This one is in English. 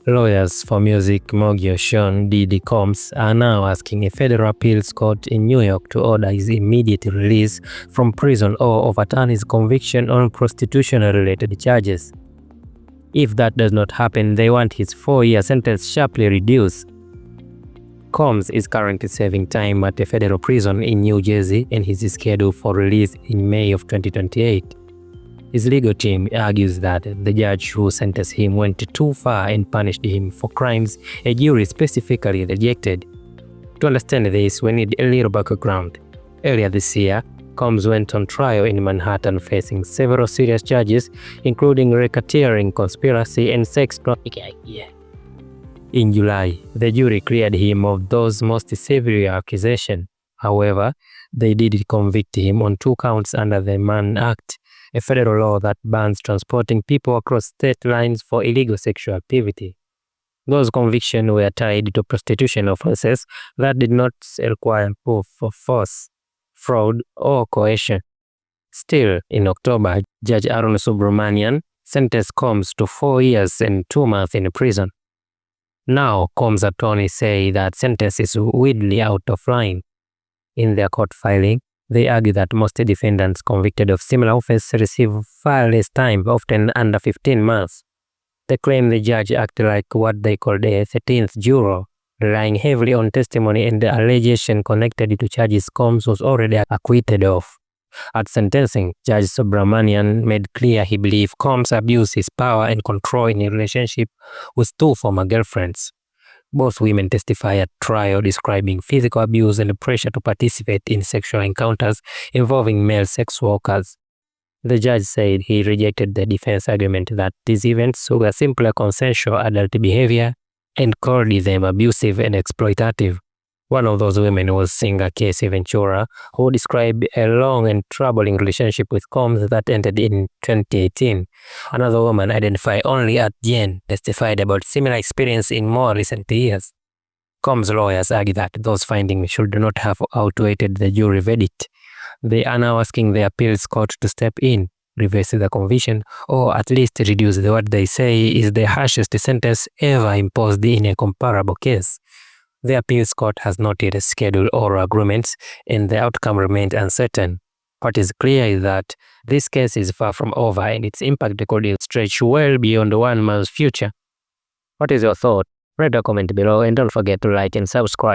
Lawyers for music mogul Diddy Combs are now asking a federal appeals court in New York to order his immediate release from prison or overturn his conviction on prostitution-related charges. If that does not happen, they want his 4-year sentence sharply reduced. Combs is currently serving time at a federal prison in New Jersey and is scheduled for release in May of 2028. His legal team argues that the judge who sentenced him went too far and punished him for crimes a jury specifically rejected. To understand this, we need a little background. Earlier this year, Combs went on trial in Manhattan facing several serious charges, including racketeering, conspiracy, and sex trafficking. In July, the jury cleared him of those most severe accusations. However, they did convict him on 2 counts under the Mann Act, a federal law that bans transporting people across state lines for illegal sexual activity. Those convictions were tied to prostitution offenses that did not require proof of force, fraud, or coercion. Still, in October, Judge Aaron Subramanian sentenced Combs to 4 years and 2 months in prison. Now, Combs' attorneys say that sentence is widely out of line. In their court filing, they argue that most defendants convicted of similar offenses receive far less time, often under 15 months. They claim the judge acted like what they called a 13th juror, relying heavily on testimony and the allegation connected to charges Combs was already acquitted of. At sentencing, Judge Subramanian made clear he believed Combs abused his power and control in a relationship with 2 former girlfriends. Both women testify at trial describing physical abuse and pressure to participate in sexual encounters involving male sex workers. The judge said he rejected the defense argument that these events were simply consensual adult behavior and called them abusive and exploitative. One of those women was singer Casey Ventura, who described a long and troubling relationship with Combs that ended in 2018. Another woman, identified only as Jen, testified about similar experience in more recent years. Combs' lawyers argue that those findings should not have outweighed the jury verdict. They are now asking the appeals court to step in, reverse the conviction, or at least reduce what they say is the harshest sentence ever imposed in a comparable case. The appeals court has not yet scheduled oral arguments, and the outcome remains uncertain. What is clear is that this case is far from over, and its impact could stretch well beyond 1 month's future. What is your thought? Write a comment below and don't forget to like and subscribe.